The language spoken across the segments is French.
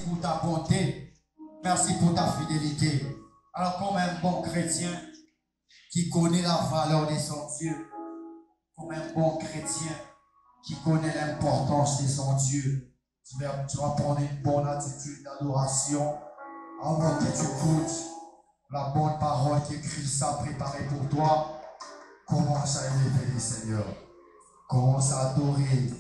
pour ta bonté. Merci pour ta fidélité. Alors, comme un bon chrétien qui connaît la valeur de son Dieu, comme un bon chrétien qui connaît l'importance de son Dieu, tu vas prendre une bonne attitude d'adoration avant que tu écoutes la bonne parole que Christ a préparée pour toi. Commence à élever le Seigneur. Commence à adorer.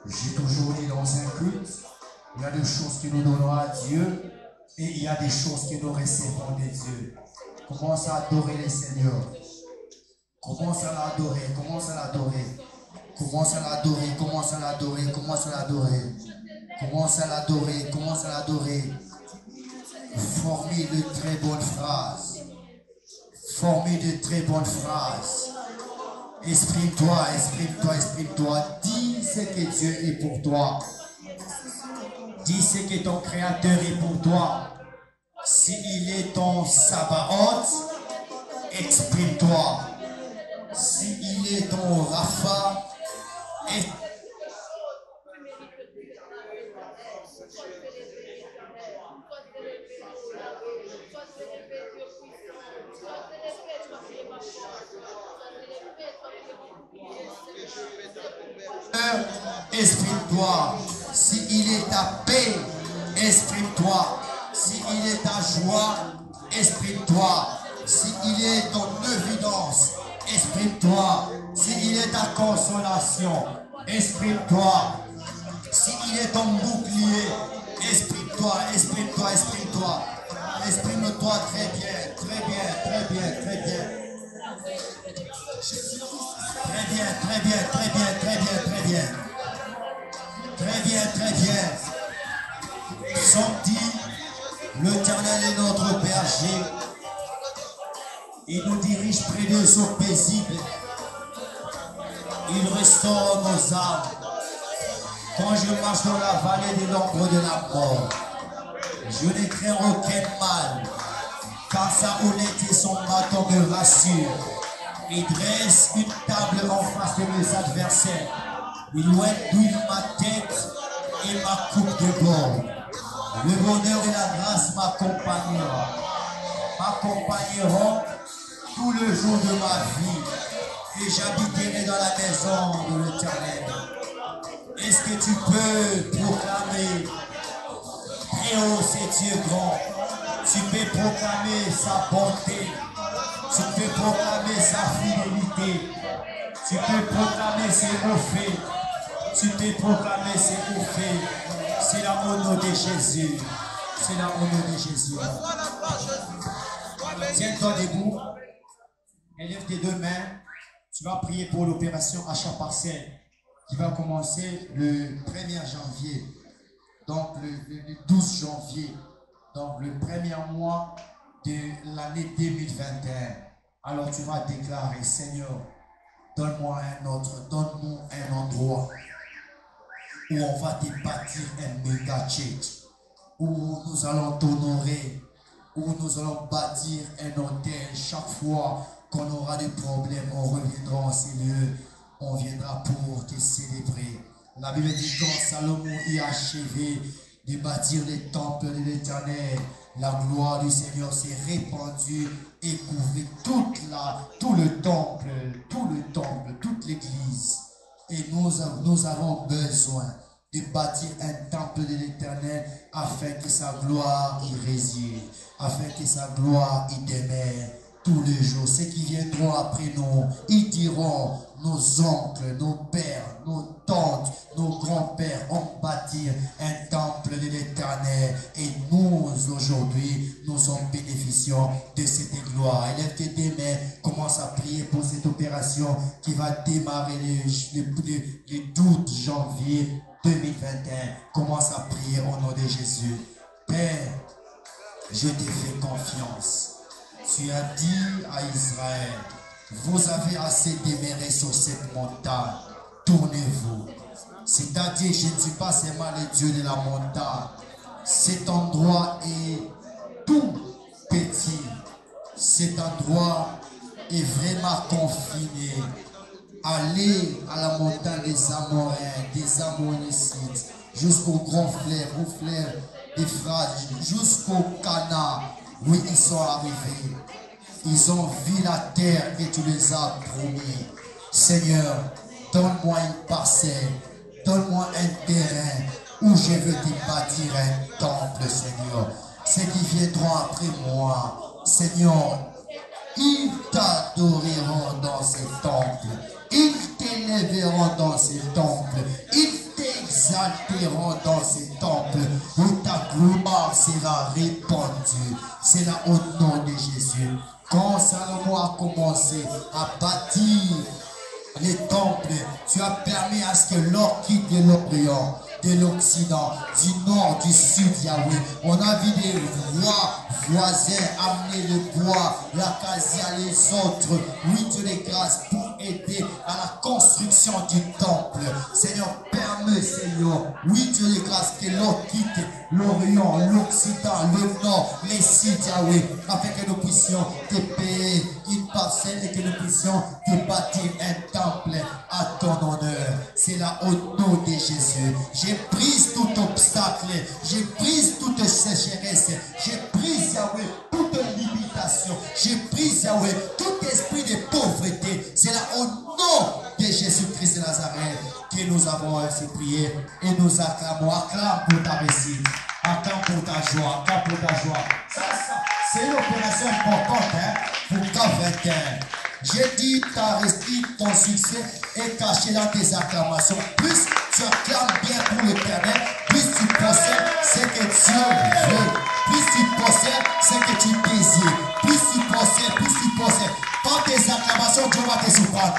J'ai toujours dit dans un culte, il y a des choses que nous donnons à Dieu et il y a des choses que nous recevons de Dieu. Commence à adorer le Seigneur. Commence à l'adorer, commence à l'adorer. Commence à l'adorer, commence à l'adorer, commence à l'adorer. Commence à l'adorer, commence à l'adorer. Formez de très bonnes phrases. Formez de très bonnes phrases. Exprime-toi, exprime-toi, exprime-toi. Dis ce que Dieu est pour toi. Dis ce que ton Créateur est pour toi. S'il est ton Sabaoth, exprime-toi. S'il est ton Rapha, exprime-toi. S'il est ta paix, exprime-toi. S'il est ta joie, exprime-toi. S'il est ton évidence, exprime-toi. S'il est ta consolation, exprime-toi. S'il est ton bouclier, exprime-toi, exprime-toi, exprime-toi. Exprime-toi très bien, très bien, très bien, très bien. Très bien, très bien, très bien, très bien, très bien. Très bien, très bien. Psaume dit, l'Éternel est notre berger. Il nous dirige près des eaux paisibles. Il restaure nos âmes. Quand je marche dans la vallée de l'ombre de la mort, je ne crains aucun mal, car sa houlette et son bâton me rassurent. Il dresse une table en face de mes adversaires. Il douille ma tête et ma coupe de bord. Le bonheur et la grâce m'accompagneront tout le jour de ma vie, et j'habiterai dans la maison de l'Éternel. Est-ce que tu peux proclamer très haut c'est Dieu grand? Tu peux proclamer sa bonté, tu peux proclamer sa fidélité, tu peux proclamer ses faits, tu peux proclamer ses faits. C'est l'amour de Jésus, c'est l'amour de Jésus. Tiens-toi debout, élève tes deux mains, tu vas prier pour l'opération achat partiel qui va commencer le 1er janvier, donc le 12 janvier, donc le premier mois de l'année 2021. Alors tu vas déclarer, Seigneur, donne-moi donne-nous un endroit où on va te bâtir un méga church, où nous allons t'honorer, où nous allons bâtir un hôtel. Chaque fois qu'on aura des problèmes, on reviendra en ces lieux, on viendra pour te célébrer. La Bible dit quand Salomon y a achevé de bâtir les temples de l'Éternel, la gloire du Seigneur s'est répandue et couvrit tout le temple, toute l'église. Et nous avons besoin de bâtir un temple de l'Éternel afin que sa gloire y réside, afin que sa gloire y demeure tous les jours. Ceux qui viendront après nous, ils diront, nos oncles, nos pères, nos tantes, nos grands-pères ont bâti un temple de l'Éternel. Et nous, aujourd'hui, nous en bénéficions de cette gloire. Élève tes deux mains, commence à prier pour cette opération qui va démarrer le 12 janvier 2021. Commence à prier au nom de Jésus. Père, je te fais confiance. Tu as dit à Israël, vous avez assez demeuré sur cette montagne, tournez-vous. C'est-à-dire, je ne suis pas seulement le Dieu de la montagne. Cet endroit est tout petit. Cet endroit est vraiment confiné. Allez à la montagne des Amoréens, des Ammonites, jusqu'au grand fleuve, au fleuve d'Éphrath jusqu'au Cana. Oui, ils sont arrivés. Ils ont vu la terre que tu les as promis. Seigneur, donne-moi une parcelle, donne-moi un terrain où je veux te bâtir un temple, Seigneur. Ceux qui viendront après moi, Seigneur, ils t'adoreront dans ces temples. Ils t'élèveront dans ces temples. Ils t'exalteront dans ces temples où ta gloire sera répandue. C'est là au nom de Jésus. Quand Salomon a commencé à bâtir les temples, tu as permis à ce que l'or quitte de l'Orient, de l'Occident, du Nord, du Sud, Yahweh. On a vu des rois voisins amener le bois, l'acacia, les autres. Oui, Dieu les grâces pour aider à la construction du temple. Seigneur, permets, Seigneur, oui, Dieu les grâces, que l'or quitte l'Orient, l'Occident, le Nord, les sites, Yahweh, afin que nous puissions te payer une parcelle et que nous puissions te bâtir un temple à ton honneur. C'est là au nom de Jésus. J'ai prise tout obstacle, j'ai prise toute sécheresse, j'ai prise, Yahweh, toute limitation, j'ai prise, Yahweh, tout esprit de pauvreté. C'est là au nom de Jésus-Christ de Nazareth que nous avons ainsi prié et nous acclamons. Acclame pour ta réussite, acclame pour ta joie, acclame pour ta joie. Ça, c'est une opération importante pour ta 21. J'ai dit ta réussite, ton succès est caché dans tes acclamations. Plus tu acclames bien pour l'éternel, plus tu possèdes ce que Dieu veut. Plus tu possèdes ce que tu désires. Plus tu possèdes. Par tes acclamations, Dieu va te surprendre.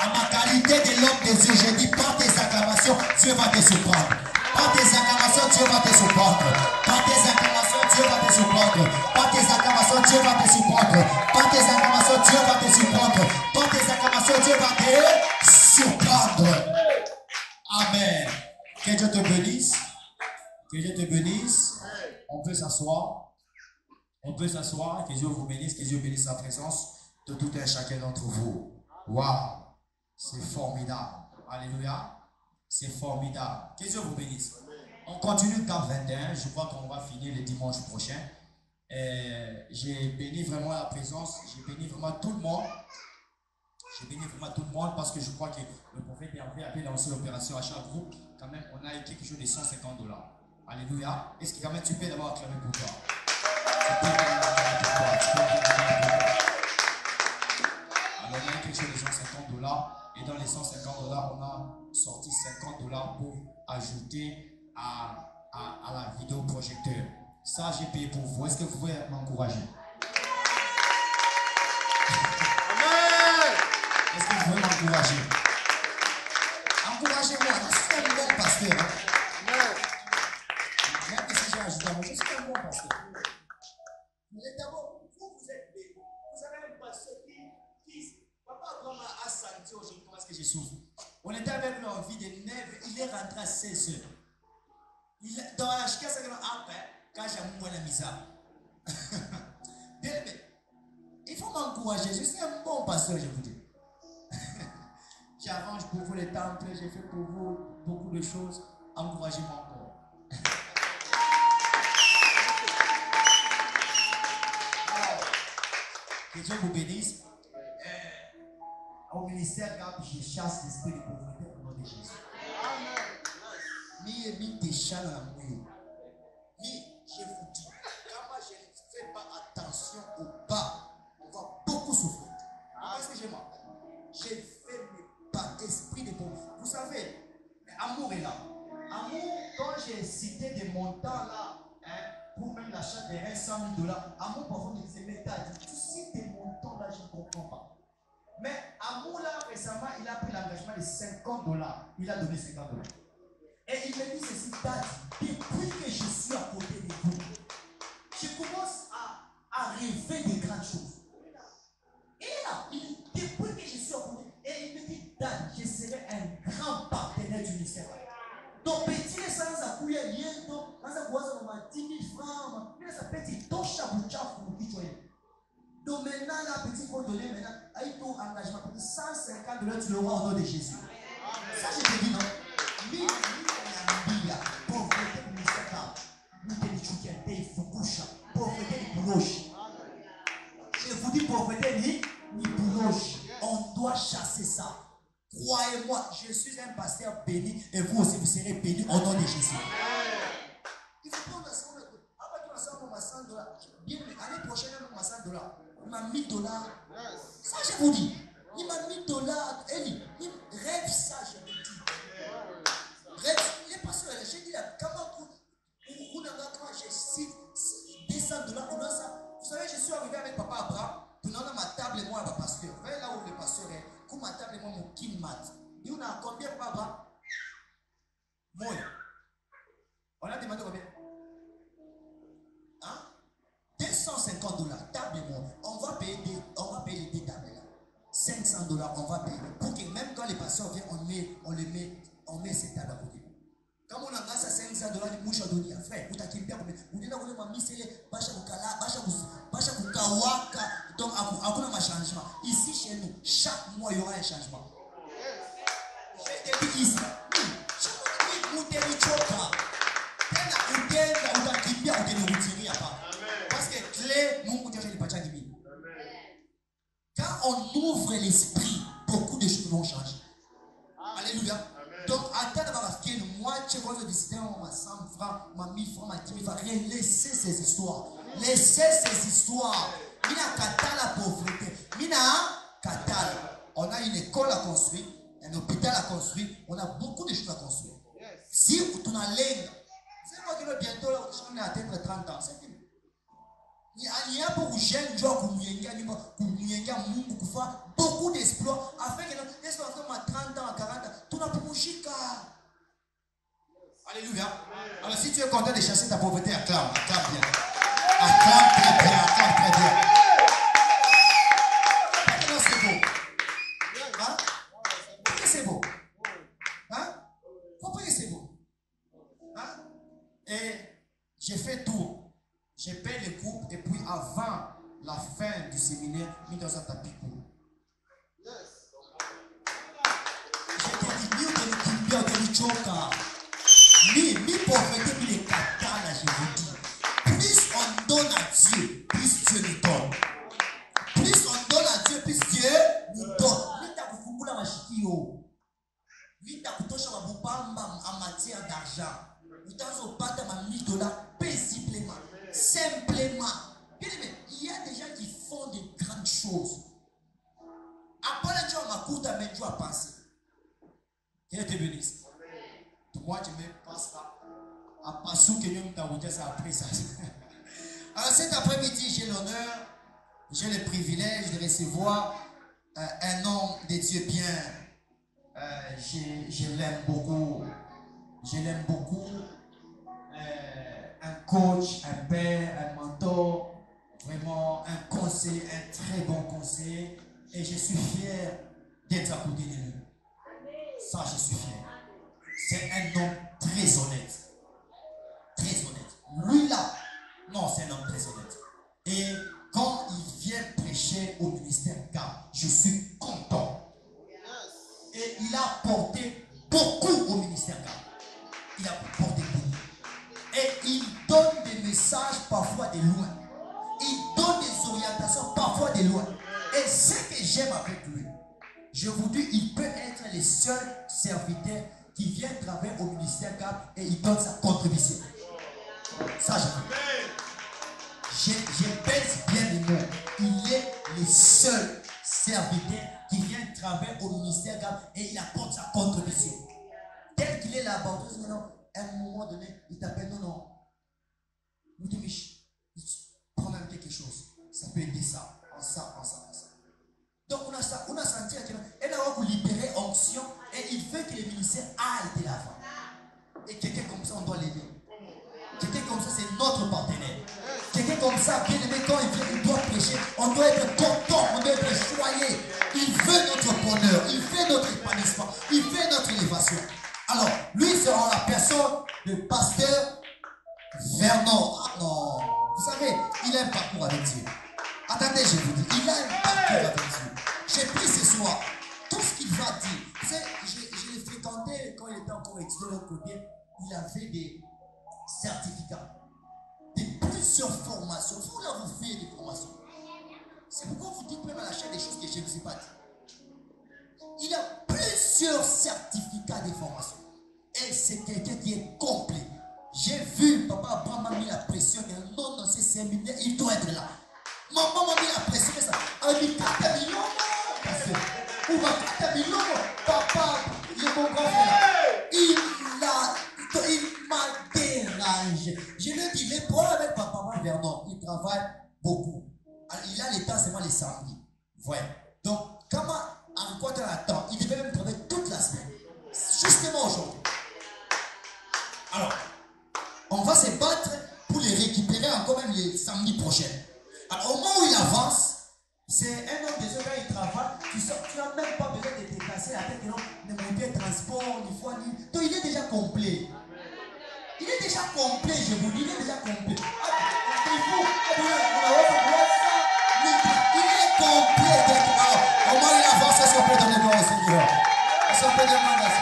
À ma qualité de l'homme de Dieu, je dis par tes acclamations, Dieu va te surprendre. Par tes acclamations, Dieu va te surprendre. Par tes acclamations, Dieu va te surprendre. Par tes acclamations, Dieu va te surprendre. Par tes acclamations, Dieu va te surprendre. Par tes acclamations, Dieu va te surprendre. Amen. Que Dieu te bénisse. Que Dieu te bénisse. On peut s'asseoir. On peut s'asseoir. Que Dieu vous bénisse. Que Dieu bénisse sa présence de tout un chacun d'entre vous. Waouh. C'est formidable. Alléluia. C'est formidable. Que Dieu vous bénisse. On continue cap 21. Je crois qu'on va finir le dimanche prochain. J'ai béni vraiment la présence. J'ai béni vraiment tout le monde. J'ai béni vraiment tout le monde parce que je crois que le prophète Hervé avait lancé l'opération à chaque groupe. Quand même, on a eu quelque chose de $150. Alléluia. Est-ce que quand même tu peux d'abord acclamer pour toi? Tu peux acclamer pour toi. Alors, on a eu quelque chose de $150. Et dans les $150, on a sorti $50 pour ajouter à la vidéo projecteur. Ça, j'ai payé pour vous. Est-ce que vous pouvez m'encourager? Est-ce que vous pouvez m'encourager? Encouragez-moi. Je suis un bon pasteur. Même si j'ai ajouté à moi, je suis un bon pasteur. Mais d'abord, vous êtes bénis. Vous avez un pasteur qui papa vraiment a senti aujourd'hui comment est-ce que je souffre. On était avec lui en vie de 9, il est rentré à 16 heures. Dans la chica, c'est quand j'ai mon la misère. Bien aimé, il faut m'encourager. Je suis un bon pasteur, je vous dis. J'arrange pour vous les temples, j'ai fait pour vous beaucoup de choses. Encouragez-moi encore. Que Dieu vous bénisse. Au ministère, je chasse l'esprit de pauvreté au nom de Jésus. Mi te chasse dans la mouille. Je vous dis, quand moi je ne fais pas attention au bas, on va beaucoup souffrir. Parce que j'ai moi. J'ai fait mes pas esprit de pauvreté. Vous savez, amour est là. Amour, quand j'ai cité des montants là, pour même l'achat de $100 000, amour parfois me disait, mais tu cites des montants là, je ne comprends pas. Mais Amour là récemment, il a pris l'engagement de $50. Il a donné $50. Et il me dit ceci, Dad, depuis que je suis à côté de vous, je commence à rêver de grandes choses. Et là, depuis que je suis à côté, et il me dit, Dad, je serai un grand partenaire du ministère. Donc, petit, sans accouiller, liendo, sans accouiller, 10 000 francs, mais ça petit, tocha, bouchaf, pour qui tu es. Donc maintenant, là, petit, il faut donner maintenant, avec ton engagement, $150, tu l'auras au nom de Jésus. Ça, je te dis non. Pauvreté pour ministère. bouloche. Je vous dis pauvreté ni bouloche. On doit chasser ça. Croyez-moi, je suis un pasteur béni et vous aussi vous serez bénis au nom de Jésus. Il faut prendre $100. L'année prochaine, il m'a $100. Il m'a $1000. Ça, je vous dis. Il m'a $1000. Il rêve ça, je vous dis. Rêve. Il est pasteur. J'ai dit là, comment j'ai $200 pour ça. Vous savez, je suis arrivé avec papa Abraham. Nous avons ma table et moi, ma pasteur. Vous voyez là où le pasteur est. Comme ma table et moi, mon kinmat. Et on a combien, papa? Moi. On a demandé combien? Hein? $250. Table et moi. On va payer les deux tables là. $500, on va payer. Pour que même quand les pasteurs viennent, on met ces tables à côté. Quand on a grâce à $500, les mouches à donner, frère, vous t'inquiétez pas, vous dites que vous avez mis les bacha kawaka, donc à un changement. Ici chez nous, chaque mois il y aura un changement. Je te dis ici, chaque mois vous devez choquer. Parce que clé, nous devons pas changer. Quand on ouvre l'esprit, beaucoup de choses vont changer. Alléluia. Donc, attends d'avoir fait moi, tu vois, décider, on m'a 100 francs, on m'a 1000 francs, on m'a 10 000 francs. Rien, laissez ces histoires. Laissez ces histoires. Mina kata la pauvreté. Mina kata. On a une école à construire, un hôpital à construire, on a beaucoup de choses à construire. Si tu as l'aide, c'est moi qui vais bientôt là, on va atteindre 30 ans. C'est fini. Il y a beaucoup de jeunes gens qui font beaucoup d'exploits afin que les enfants à 30 ans, à 40 ans, tout n'a pas bouché. Alléluia. Alors si tu es content de chasser ta pauvreté, acclame bien. Acclame très bien, acclame très bien. Maintenant c'est beau. Hein? Pourquoi c'est beau? Hein? Pourquoi c'est beau? Hein? Et j'ai fait tout. J'ai payé les coupes et puis avant la fin du séminaire, mis dans un tapis court. J'étais dit, mi pauvreté, mi les katana, je vous dis. Plus on donne à Dieu, plus Dieu nous donne. Plus on donne à Dieu, plus Dieu nous donne. Mita kufungula mashikio. Mita kutosha mabupamba en matière d'argent. Utazo pata ma $1000 paisiblement. Simplement. Bien aimé, il y a des gens qui font de grandes choses. Après le jour, ma courte amène Dieu à penser. Dieu te bénisse. Moi, je me passe à passer que nous avons ça après ça. Alors cet après-midi, j'ai l'honneur, j'ai le privilège de recevoir un homme de Dieu bien. Je l'aime beaucoup. Je l'aime beaucoup. Un coach, un père, un mentor, vraiment un conseiller, un très bon conseiller. Et je suis fier d'être à côté de lui. Ça, je suis fier. C'est un homme très honnête. Très honnête. Lui là, non, c'est un homme très honnête. Et quand il vient prêcher au ministère GAP, je suis content. Et il a porté beaucoup au ministère GAP. Il a porté beaucoup. Et il donne des messages parfois de loin. Il donne des orientations parfois de loin. Et ce que j'aime avec lui, je vous dis, il peut être le seul serviteur qui vient travailler au ministère GAP et il donne sa contribution. Ça, je pèse bien les mots. Il est le seul serviteur qui vient travailler au ministère GAP et il apporte sa contribution. Tel qu'il est là-bas, à un moment donné, il t'appelle, non. Nous te prends même quelque chose. Ça peut aider ça, en ça. Donc on a senti qu'elle a libéré onction et il veut que le ministère aille de l'avant. Et quelqu'un comme ça, on doit l'aider. Quelqu'un comme ça, c'est notre partenaire. Quelqu'un comme ça, bien aimé, quand il vient, il doit prêcher. On doit être content, on doit être joyeux. Il veut notre bonheur, il veut notre épanouissement, il veut notre élévation. Alors, lui sera la personne de pasteur Vernon. Ah non, vous savez, il a un parcours avec Dieu. Attendez, je vous dis, il a un parcours avec Dieu. J'ai pris ce soir tout ce qu'il va dire. Vous savez, je l'ai fréquenté quand il était encore étudiant de l'autre côté. Il avait des certificats de plusieurs plusieurs formations. Vous là, vous faites des formations. C'est pourquoi vous dites même à la chaîne des choses que je ne vous ai pas dit. Il a plusieurs certificats de formation. Et c'est quelqu'un qui est complet. J'ai vu, papa Abraham m'a mis la pression. Non, non, c'est séminaire, il doit être là. Maman m'a mis la pression. Mais ça, on dit 4 millions. Ou 4 millions. Papa, il est mon grand frère. Il m'a dérangé. Je lui dis, les problèmes avec papa Vernon, il travaille beaucoup. Alors, il a les temps, c'est moi les samedis. Voilà. Donc, comment en quoi tu as le temps, il devait même travailler toute la semaine. Justement aujourd'hui. Alors, on va se battre pour les récupérer encore même les samedis prochains. Alors, au moment où il avance, c'est un homme déjà quand il travaille, tu n'as même pas besoin de te casser la tête, de monter transport, ni foi, ni. Donc, il est déjà complet. Il est déjà complet, je vous dis, il est déjà complet. Il est complet. Au moins, il avance, est-ce qu'on peut donner le nom au Seigneur? Est-ce qu'on peut demander à ça?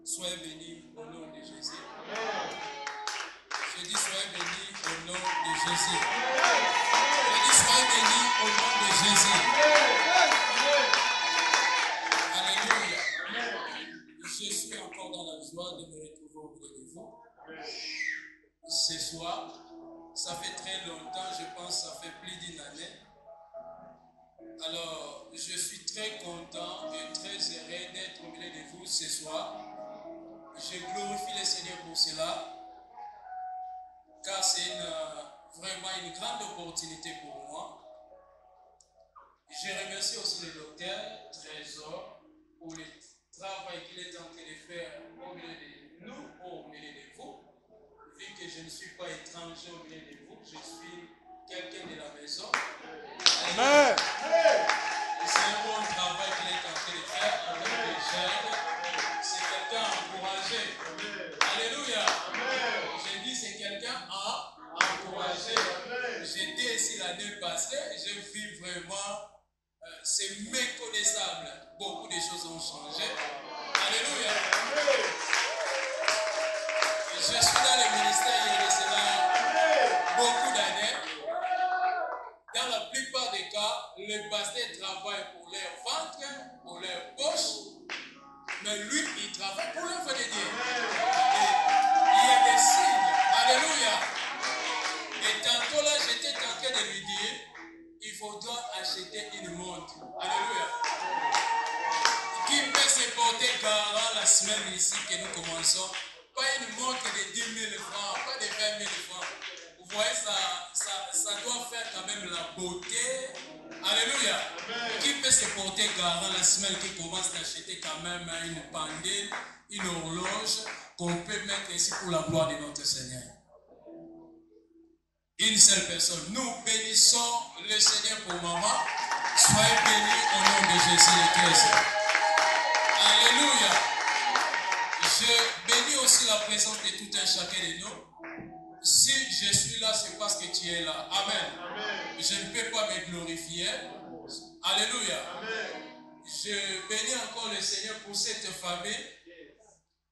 Soyez bénis au nom de Jésus. Je dis soyez bénis au nom de Jésus. Je dis soyez bénis au nom de Jésus. Alléluia. Je suis encore dans la joie de me retrouver au milieu de vous. Ce soir, ça fait très longtemps, je pense ça fait plus d'une année. Alors, je suis très content et très heureux d'être au milieu de vous ce soir. Je glorifie le Seigneur pour cela, car c'est vraiment une grande opportunité pour moi. Je remercie aussi le docteur Trésor pour le travail qu'il est en train de faire au milieu de nous, au milieu de vous. Vu que je ne suis pas étranger au milieu de vous, je suis quelqu'un de la maison. Amen. C'est un bon travail qu'il est en train de faire avec les jeunes. C'est quelqu'un encouragé. Alléluia. J'ai dit c'est quelqu'un à encourager. J'étais ici l'année passée, j'ai vu vraiment, c'est méconnaissable. Beaucoup de choses ont changé. Alléluia. Je suis dans le ministère il y a cela beaucoup d'années. Dans la plupart des cas, les pasteurs travaillent pour leur ventre, pour leur poche. Mais lui, il travaille pour l'œuvre de Dieu. Il y a des signes. Alléluia. Et tantôt là, j'étais en train de lui dire, il faudra acheter une montre. Alléluia. Qui peut se porter garant la semaine ici que nous commençons? Pas une montre de 10 000 francs, pas de 20 000 francs. Vous voyez, ça doit faire quand même la beauté. Alléluia. Amen. Qui peut se porter garant la semaine qui commence d'acheter quand même une pendule, une horloge qu'on peut mettre ici pour la gloire de notre Seigneur? Une seule personne. Nous bénissons le Seigneur pour maman. Soyez bénis au nom de Jésus le Christ. Alléluia. Je bénis aussi la présence de tout un chacun de nous. Si je suis là, c'est parce que tu es là. Amen. Amen. Je ne peux pas me glorifier. Alléluia. Amen. Je bénis encore le Seigneur pour cette famille.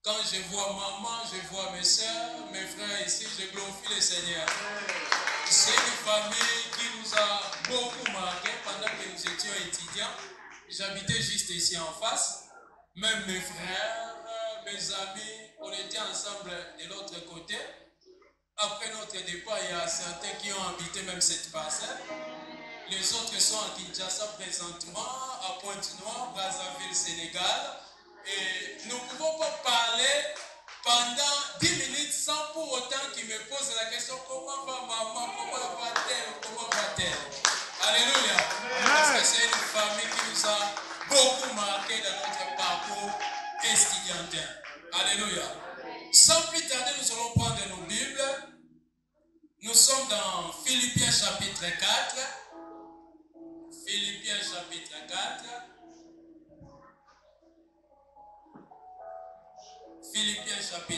Quand je vois maman, je vois mes soeurs, mes frères ici, je glorifie le Seigneur. C'est une famille qui nous a beaucoup marqué pendant que nous étions étudiants. J'habitais juste ici en face. Même mes frères, mes amis, on était ensemble de l'autre côté. Après notre départ, il y a certains qui ont habité même cette parcelle. Les autres sont à Kinshasa présentement, à Pointe-Noire, Brazzaville, Sénégal. Et nous ne pouvons pas parler pendant 10 minutes sans pour autant qu'ils me posent la question: comment va maman, comment va-t-elle, comment va-t-elle? Alléluia. Parce que c'est une famille qui nous a beaucoup marqué dans notre parcours estudiantin. Alléluia. Sans plus tarder, nous allons prendre nos Bibles. Nous sommes dans Philippiens chapitre 4. Philippiens chapitre 4. Philippiens chapitre